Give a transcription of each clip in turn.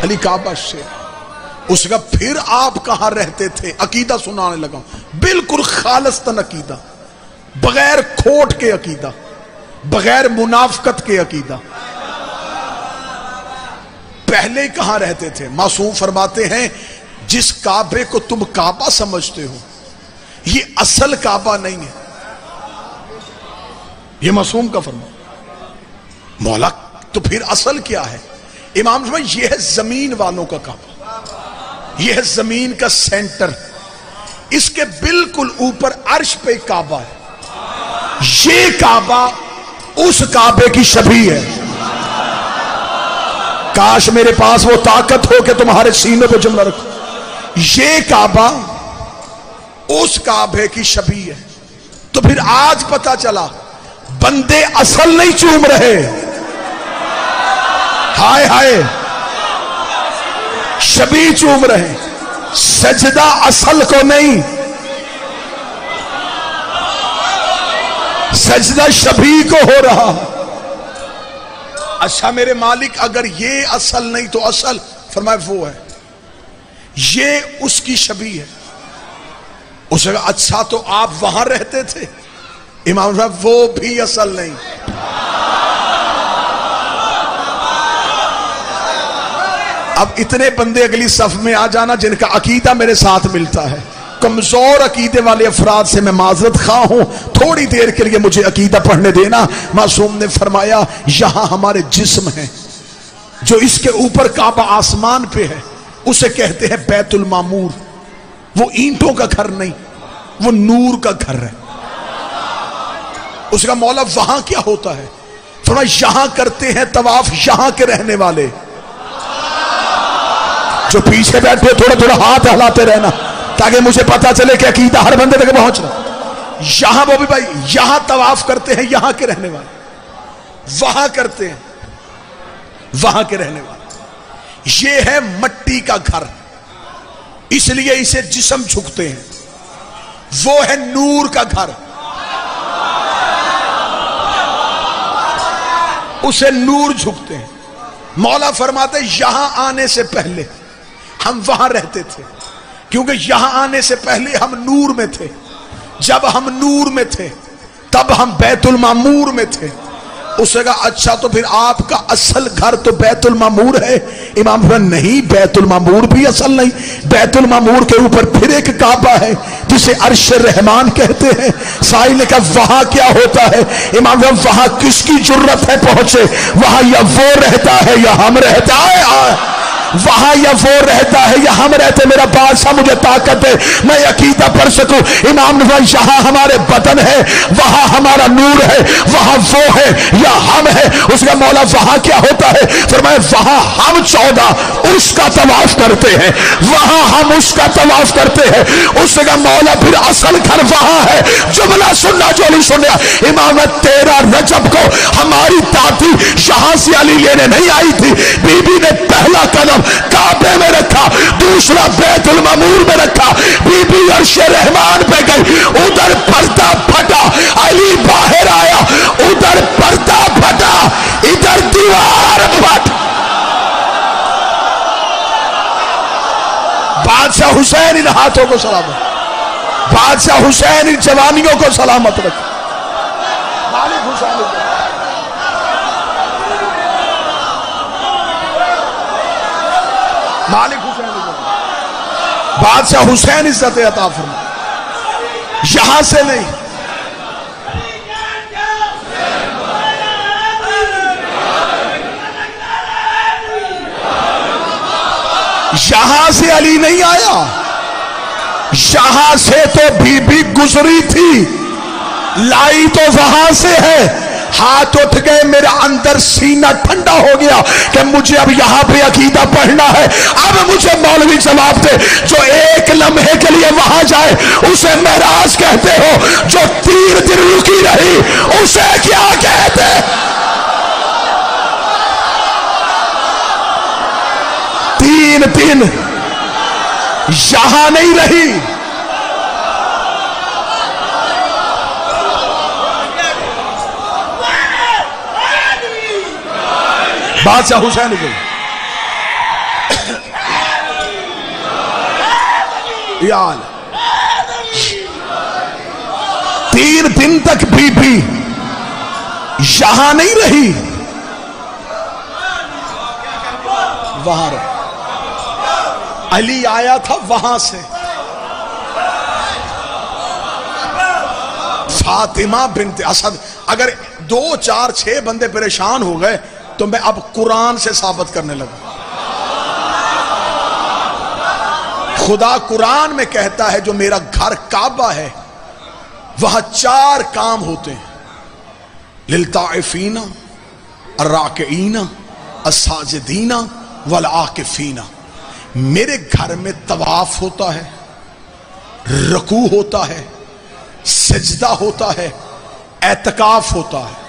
अली काबा से। उसका फिर आप कहां रहते थे? अकीदा सुनाने लगा, बिल्कुल खालिस्तन अकीदा, बगैर खोट के अकीदा, बगैर मुनाफकत के अकीदा। पहले कहां रहते थे? मासूम फरमाते हैं जिस काबे को तुम काबा समझते हो ये असल काबा नहीं है। ये मासूम का फरमा। मौला तो फिर असल क्या है? इमाम फरमाए ये है जमीन वालों का काबा, ये है जमीन का सेंटर, इसके बिल्कुल ऊपर अर्श पे काबा है। ये काबा उस काबे की शबी है। काश मेरे पास वो ताकत हो कि तुम्हारे सीने पे जुमला रखो। ये काबा उस काबे की शबी है। तो फिर आज पता चला बंदे असल नहीं चूम रहे, हाय हाय शबी चूम रहे। सजदा असल को नहीं, सजदा शबी को हो रहा। अच्छा मेरे मालिक अगर ये असल नहीं तो असल? फरमाए वो है, ये उसकी शबी है। उसने कहा अच्छा तो आप वहां रहते थे? इमाम साहब वो भी असल नहीं। अब इतने बंदे अगली सफ में आ जाना जिनका अकीदा मेरे साथ मिलता है। कमजोर अकीदे वाले अफराद से मैं माजरत खा हूं, थोड़ी देर के लिए मुझे अकीदा पढ़ने देना। मासूम ने फरमाया यहां हमारे जिस्म है, जो इसके ऊपर काबा आसमान पे है उसे कहते हैं बैतुल मामूर। वो ईंटों का घर नहीं, वो नूर का घर है। उसका मौला वहां क्या होता है? थोड़ा यहां करते हैं तवाफ यहां के रहने वाले। जो पीछे बैठे थोड़ा थोड़ा हाथ हिलाते रहना ताकि मुझे पता चले कि अकीदा हर बंदे तक पहुंचना। यहां वो भी भाई यहां तवाफ करते हैं यहां के रहने वाले, वहां करते हैं वहां के रहने वाले। ये है मट्टी का घर, इसलिए इसे जिस्म झुकते हैं। वो है नूर का घर, उसे नूर झुकते हैं। मौला फरमाते यहां आने से पहले हम वहां रहते थे, क्योंकि यहां आने से पहले हम नूर में थे। जब हम नूर में थे तब हम बैतुल मामूर में थे। उसने कहा अच्छा तो फिर आपका असल घर तो बैतुल मामूर है? इमाम फरमाया नहीं, बैतुल मामूर भी असल नहीं। बैतुल मामूर के ऊपर फिर एक काबा है जिसे अर्श रहमान कहते हैं। साहिल ने कहा वहां क्या होता है? इमाम फरमाया वहां किसकी जुर्रत है पहुंचे? वहां या वो रहता है या हम रहता है, वहां या वो रहता है या हम रहते। मेरा बादशाह मुझे ताकत है मैं अकीदा पढ़ सकूं। इमाम ने कहा यहां हमारे बदन है, वहां हमारा नूर है, वहां वो है या हम है। उसका मौला वहां क्या होता है? फरमाया वहां हम 14 उसका तवाफ करते हैं, वहां हम उसका तवाफ करते हैं। उसका मौला फिर असल घर वहां है। जुमला सुनना जो नहीं सुनना। इमाम 13 रजब को हमारी दादी यहां से अली लेने नहीं आई थी। बीबी ने पहला कदम काबे में रखा, दूसरा बैतुल मामूर में रखा। बीबी अर्श रहमान पे गई, उधर पर्दा फटा, अली बाहर आया, उधर पर्दा फटा, इधर दीवार फट। बादशाह हुसैन इन हाथों को सलामत, बादशाह हुसैन इन जवानियों को सलामत रखे। मालिक हुसैन मालिक हुसैन बादशाह हुसैन इज्जत अता फरमा। यहां से नहीं, यहां से अली नहीं आया, यहां से तो बीबी गुजरी थी, लाई तो वहां से है। हाथ उठ गए, मेरा अंदर सीना ठंडा हो गया कि मुझे अब यहां पे अकीदा पढ़ना है। अब मुझे मौलवी जवाब दे, जो एक लम्हे के लिए वहां जाए उसे महराज कहते हो, जो 3 दिन रुकी रही उसे क्या कहते? तीन दिन यहां नहीं रही। बादशाह हुसैन को यार 3 दिन तक बीबी यहां नहीं रही, वहां रही। अली आया था वहां से। फातिमा बिन्त असद। अगर 2, 4, 6 बंदे परेशान हो गए तो मैं अब कुरान से साबित करने लगा। खुदा कुरान में कहता है जो मेरा घर काबा है वहां 4 काम होते हैं, लिलताइफीना, अर्राकीना, अस्साजिदीना, वल आकिफीना। मेरे घर में तवाफ होता है, रकू होता है, सजदा होता है, एतकाफ होता है।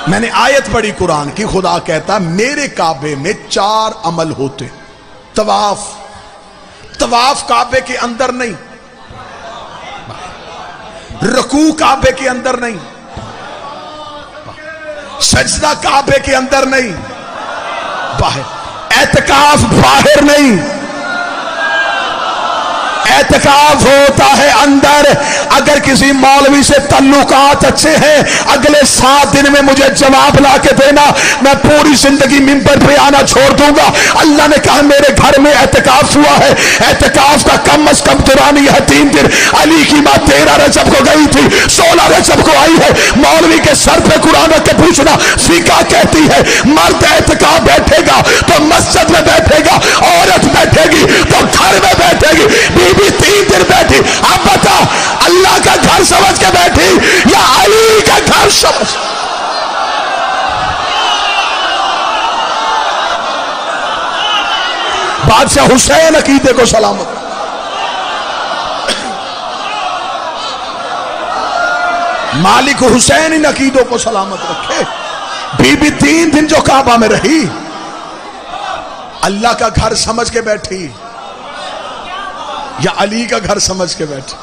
मैंने आयत पढ़ी कुरान की, खुदा कहता मेरे काबे में 4 अमल होते। तवाफ, तवाफ काबे के अंदर नहीं, रकू काबे के अंदर नहीं, सजदा काबे के अंदर नहीं, बाहर। एतकाफ बाहर नहीं, एतकाफ होता है अंदर। अगर किसी मौलवी से तल्लुकात अच्छे हैं, अगले 7 दिन में मुझे जवाब ला के देना, मैं पूरी जिंदगी मिंबर पे आना छोड़ दूंगा। अल्लाह ने कहा मेरे घर में एतकाफ हुआ है, एतकाफ का कम अज कम दुरानी है 3 दिन। अली की मां 13 रजब को गई थी, 16 रजब को आई है। मौलवी के सर पे कुरान रख के पूछना, फिका कहती है मर्द एतकाफ बैठेगा तो मस्जिद में बैठेगा, औरत बैठेगी तो घर में बैठेगी। बीबी 3 दिन बैठी। अब बता, अल्लाह का घर समझ के बैठी या अली का घर समझ? बादशाह हुसैन अकीदे को सलामत। मालिक हुसैन इन अकीदों को सलामत रखे। बीबी 3 दिन जो काबा में रही, अल्लाह का घर समझ के बैठी या अली का घर समझ के बैठी?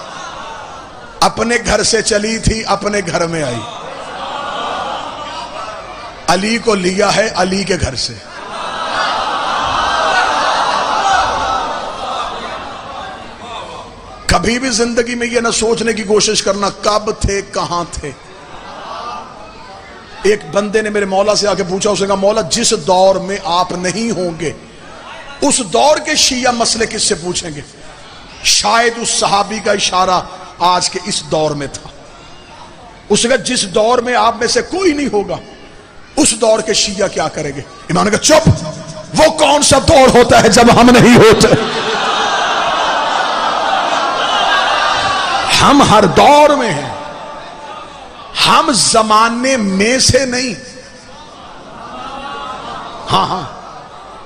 अपने घर से चली थी, अपने घर में आई। अली को लिया है अली के घर से। कभी भी जिंदगी में यह ना सोचने की कोशिश करना कब थे, कहां थे। एक बंदे ने मेरे मौला से आके पूछा, उसने कहा मौला जिस दौर में आप नहीं होंगे उस दौर के शिया मसले किससे पूछेंगे? शायद उस सहाबी का इशारा आज के इस दौर में था। उसने जिस दौर में आप में से कोई नहीं होगा उस दौर के शिया क्या करेंगे? इमाम ने कहा चुप, वो कौन सा दौर होता है जब हम नहीं होते? हम हर दौर में हैं, हम जमाने में से नहीं। हाँ,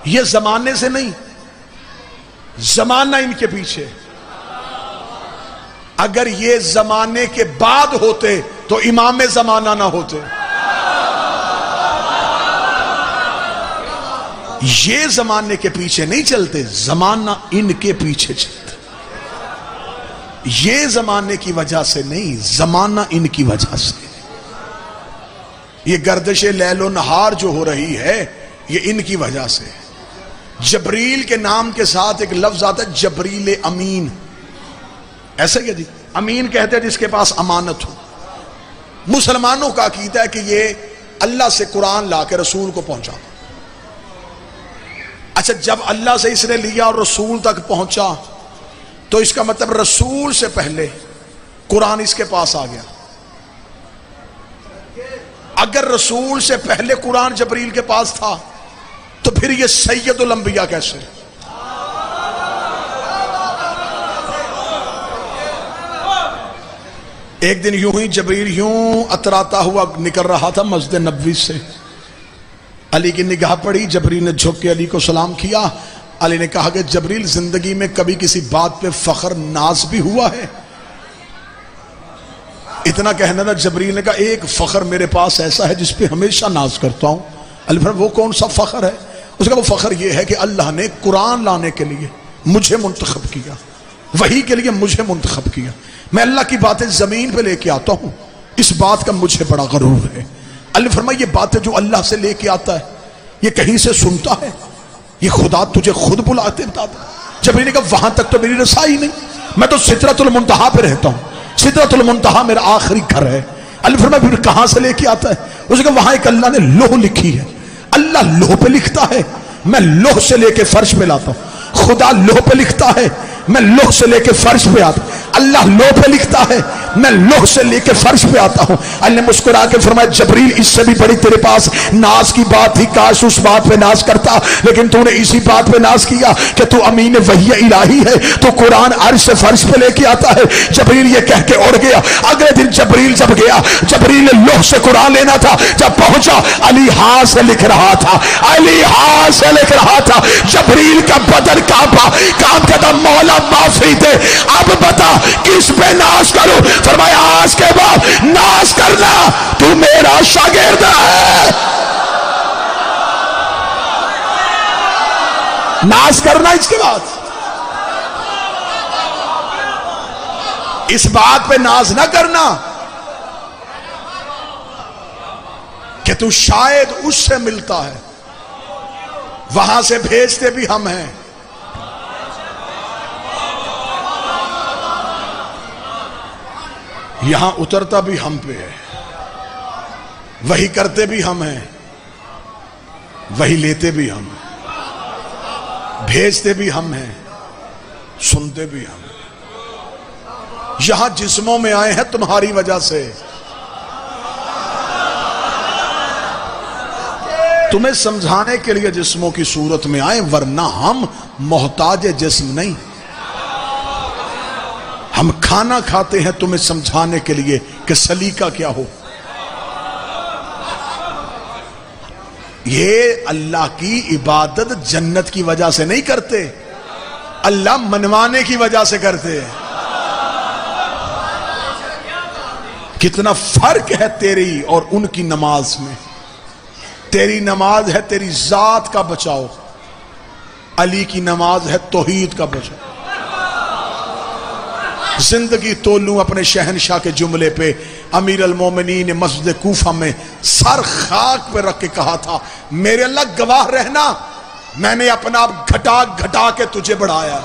ये जमाने से नहीं, जमाना इनके पीछे। अगर ये जमाने के बाद होते तो इमाम जमाना ना होते। ये जमाने के पीछे नहीं चलते, जमाना इनके पीछे चलता। ये जमाने की वजह से नहीं, जमाना इनकी वजह से। ये गर्दिशे लैलो नहार जो हो रही है ये इनकी वजह से। जबरील के नाम के साथ एक लफ्ज आता है जबरील अमीन। ऐसा क्या जी? अमीन कहते हैं जिसके पास अमानत हो। मुसलमानों का अकीदा है कि ये अल्लाह से कुरान ला के रसूल को पहुंचा। अच्छा, जब अल्लाह से इसने लिया और रसूल तक पहुंचा तो इसका मतलब रसूल से पहले कुरान इसके पास आ गया। अगर रसूल से पहले कुरान जबरील के पास था तो फिर ये सैयदुल अंबिया कैसे? एक दिन यूं ही जबरील यूं अतराता हुआ निकल रहा था मस्जिद नबवी से। अली की निगाह पड़ी, जबरील ने झुक के अली को सलाम किया। अली ने कहा कि जबरील, जिंदगी में कभी किसी बात पे फख्र नाज भी हुआ है? इतना कहना था। जबरील ने कहा एक फख्र मेरे पास ऐसा है जिस पे हमेशा नाज करता हूं। अली फरमाया वो कौन सा फख्र है? उसका वो फख्र ये है कि अल्लाह ने कुरान लाने के लिए मुझे मुंतखब किया, वही के लिए मुझे मुंतखब किया। मैं अल्लाह की बातें जमीन पे लेके आता हूं, इस बात का मुझे बड़ा गरूर है। अल्लाह फरमाया ये बातें जो अल्लाह से लेके आता है ये कहीं से सुनता है? ये खुदा तुझे खुद बुलाते बताता। जबरील ने कहा वहां तक तो मेरी रसाई नहीं, मैं तो सिदरतुल मुंतहा पे रहता हूं, सिदरतुल मुंतहा मेरा आखिरी घर है। अल्लाह फरमाया फिर कहां से लेके आता है? उसने कहा वहां एक अल्लाह ने लोह लिखी है, अल्लाह लोह पे लिखता है, मैं लोह से लेके फर्श पे लाता हूं। खुदा लोह पे लिखता है, मैं लोह से लेके फर्श पे आता हूं। अल्लाह लोह पे लिखता है, मैं लोह से लेके फर्श पे आता हूं। अल्लाह ने मुस्कुरा के फरमाया जबरील इससे भी बड़ी तेरे पास नाज की बात थी, काश उस बात पे नाज करता, लेकिन तूने इसी बात पे नाज किया कि तू अमीन वही इलाही है, तो कुरान अर्श से फर्श पे लेके आता है। जबरील ये कह के उड़ गया। अगले दिन जबरील जब गया, जबरील ने लोह से कुरान लेना था, जब पहुंचा अली हाथ से लिख रहा था, अली हाथ से लिख रहा था। जबरील का बदन कांपा, काम कहता मौला माफी दे, अब बता किस पे नाश करूं? फरमाया आज के बाद नाश करना, तू मेरा शागिर्द है, नाश करना। इसके बाद इस बात पे नाज ना करना कि तू शायद उससे मिलता है, वहां से भेजते भी हम हैं। यहां उतरता भी हम पे है, वही करते भी हम हैं, वही लेते भी हम हैं, भेजते भी हम हैं, सुनते भी हम हैं। यहां जिस्मों में आए हैं तुम्हारी वजह से, तुम्हें समझाने के लिए जिस्मों की सूरत में आए, वरना हम मोहताज जिस्म नहीं। हम खाना खाते हैं तुम्हें समझाने के लिए कि सलीका क्या हो। ये अल्लाह की इबादत जन्नत की वजह से नहीं करते, अल्लाह मनवाने की वजह से करते हैं। कितना फर्क है तेरी और उनकी नमाज में। तेरी नमाज है तेरी जात का बचाओ, अली की नमाज है तौहीद का बचाओ। जिंदगी तोलूं अपने शहनशाह के जुमले पे। अमीर अल मोमिनीन ने मस्जिद कूफा में सर खाक पे रख के कहा था, मेरे अल्लाह गवाह रहना, मैंने अपना आप घटा घटा के तुझे बढ़ाया।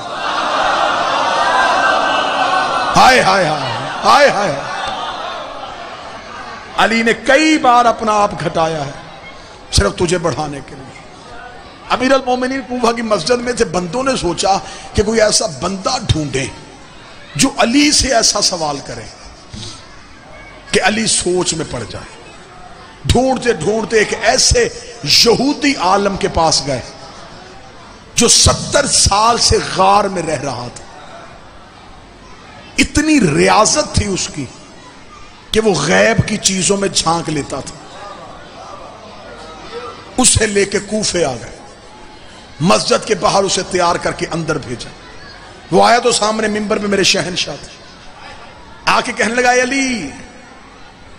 हाय हाय हाय हाय हाय। अली ने कई बार अपना आप घटाया है सिर्फ तुझे बढ़ाने के लिए। अमीर अल मोमिनीन कूफा की मस्जिद में से बंदों ने सोचा कि कोई ऐसा बंदा ढूंढे जो अली से ऐसा सवाल करे कि अली सोच में पड़ जाए। ढूंढते ढूंढते एक ऐसे यहूदी आलम के पास गए जो 70 साल से गार में रह रहा था। इतनी रियाजत थी उसकी कि वो गैब की चीजों में झांक लेता था। उसे लेके कूफे आ गए, मस्जिद के बाहर उसे तैयार करके अंदर भेजा। वो आया तो सामने मिंबर पे मेरे शहनशाह थे, आके कहने लगा अली,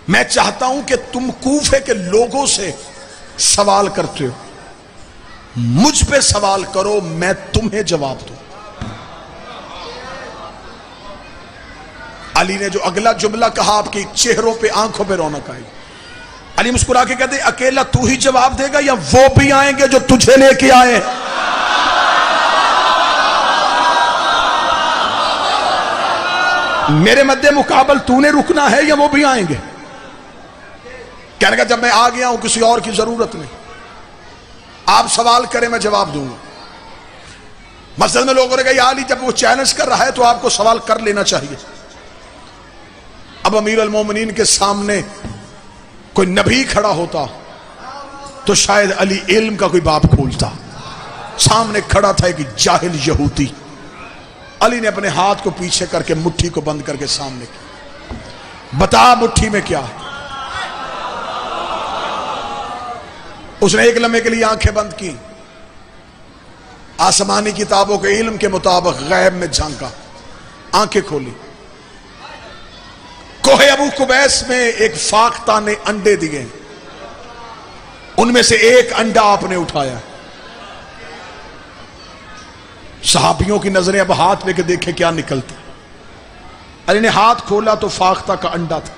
मैं चाहता हूं कि तुम कूफे के लोगों से सवाल करते हो, मुझ पे सवाल करो, मैं तुम्हें जवाब दूं। अली ने जो अगला जुमला कहा, आपके चेहरों पे आंखों पे रौनक आई। अली मुस्कुरा के कहते, अकेला तू ही जवाब देगा या वो भी आएंगे जो तुझे लेके आए? मेरे मध्य मुकाबल तूने रुकना है या वो भी आएंगे? कहने का जब मैं आ गया हूं किसी और की जरूरत नहीं, आप सवाल करें मैं जवाब दूंगा। मस्जिद में लोगों ने कहा या अली, जब वो चैलेंज कर रहा है तो आपको सवाल कर लेना चाहिए। अब अमीर अल मोमिनीन के सामने कोई नबी खड़ा होता तो शायद अली इल्म का कोई बाप खोलता। सामने खड़ा था एक जाहिल यहूदी। अली ने अपने हाथ को पीछे करके मुट्ठी को बंद करके सामने किया, बता मुट्ठी में क्या है? उसने एक लम्हे के लिए आंखें बंद की, आसमानी किताबों के इल्म के मुताबिक गैब में झांका, आंखें खोली। कोहे अबू कुबैस में एक फाख्ता ने अंडे दिए, उनमें से एक अंडा आपने उठाया। सहाबियों की नजरें अब हाथ लेके देखे क्या निकलता। अली ने हाथ खोला तो फाख्ता का अंडा था।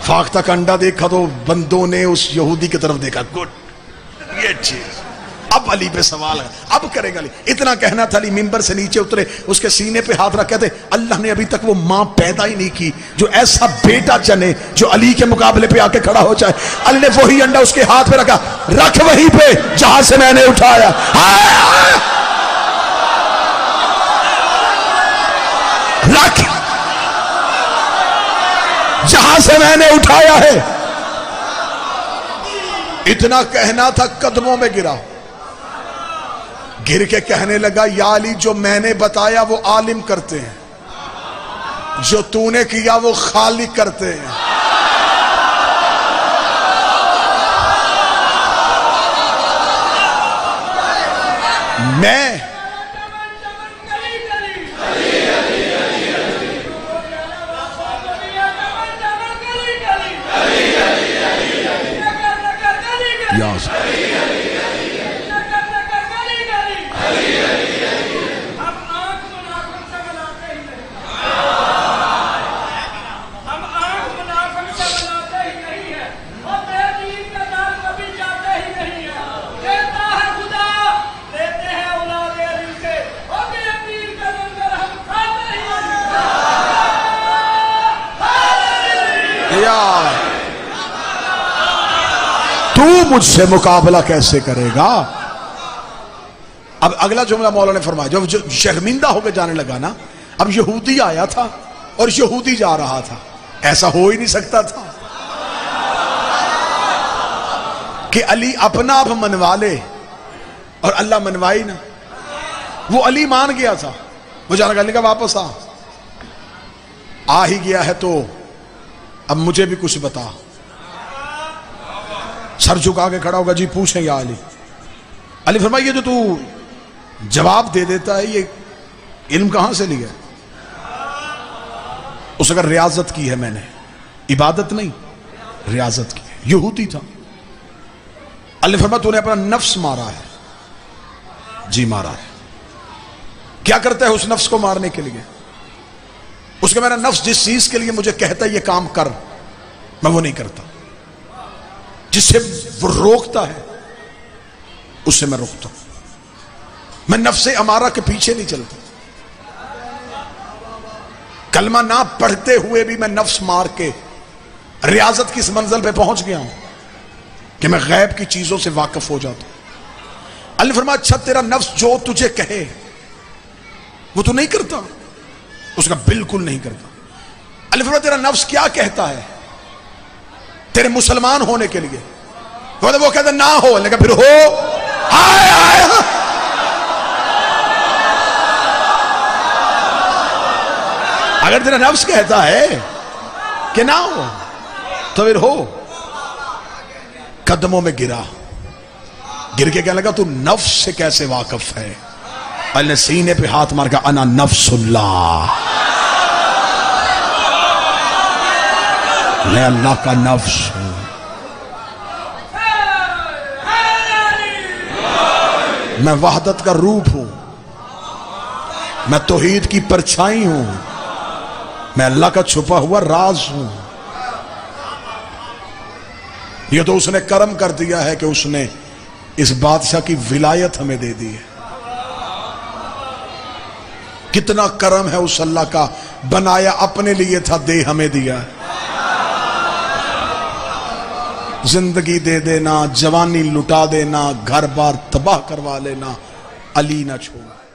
फाख्ता का अंडा देखा तो बंदों ने उस यहूदी की तरफ देखा, गुड, चीज। अब अली पे सवाल है, अब करेगा अली। इतना कहना था, अली मिंबर से नीचे उतरे, उसके सीने पे हाथ रख कहते, अल्लाह ने अभी तक वो मां पैदा ही नहीं की जो ऐसा बेटा जने जो अली के मुकाबले पे आके खड़ा हो जाए। अली ने वही अंडा उसके हाथ पे रखा, रख वहीं पे जहां से मैंने उठाया। रख जहां से मैंने उठाया है। इतना कहना था, कदमों में गिरा, गिर के कहने लगा, या अली जो मैंने बताया वो आलिम करते हैं, जो तूने किया वो खालिक करते हैं। मैं तू मुझसे मुकाबला कैसे करेगा। अब अगला जुमला मौलाना ने फरमाया, जब शर्मिंदा होकर जाने लगा ना, अब यहूदी आया था और यहूदी जा रहा था, ऐसा हो ही नहीं सकता था कि अली अपना आप मनवा ले और अल्लाह मनवाई ना। वो अली मान गया था, वो जाना कहने का वापस आ ही गया है तो अब मुझे भी कुछ बता। सर झुका के खड़ा होगा, जी पूछें या अली। अली फरमाइए, जो तू जवाब दे देता है ये इल्म कहां से लिया। उस अगर रियाजत की है मैंने, इबादत नहीं रियाजत की है। यहूदी था। अली फरमाया, तूने अपना नफ्स मारा है। जी मारा है। क्या करता है उस नफ्स को मारने के लिए। उसके मेरा नफ्स जिस चीज के लिए मुझे कहता है ये काम कर, मैं वो नहीं करता। जिससे वो रोकता है उससे मैं रोकता हूं। मैं नफ्से अमारा के पीछे नहीं चलता। कलमा ना पढ़ते हुए भी मैं नफ्स मार के रियाजत की इस मंजिल पे पहुंच गया हूं कि मैं गैब की चीजों से वाकिफ हो जाता हूं। अल्लाह फरमाया, अच्छा तेरा नफ्स जो तुझे कहे वो तू नहीं करता। उसका बिल्कुल नहीं करता। अल्लाह फरमाया, तेरा नफ्स क्या कहता है तेरे मुसलमान होने के लिए। वो कहता ना हो, लेकिन फिर हो। हाय हाय अगर तेरा नफ्स कहता है कि ना हो तो फिर हो। कदमों में गिरा, गिर के कहने लगा, तू नफ्स से कैसे वाकिफ है। अल्लाह ने सीने पे हाथ मार के, अना नफ्सुल्लाह, मैं अल्लाह का नफ्स हूं। मैं वहदत का रूप हूं, मैं तौहीद की परछाई हूं, मैं अल्लाह का छुपा हुआ राज हूं। यह तो उसने करम कर दिया है कि उसने इस बादशाह की विलायत हमें दे दी है। कितना करम है उस अल्लाह का, बनाया अपने लिए था, दे हमें दिया। जिंदगी दे देना, जवानी लुटा देना, घर बार तबाह करवा लेना, अली ना छोड़।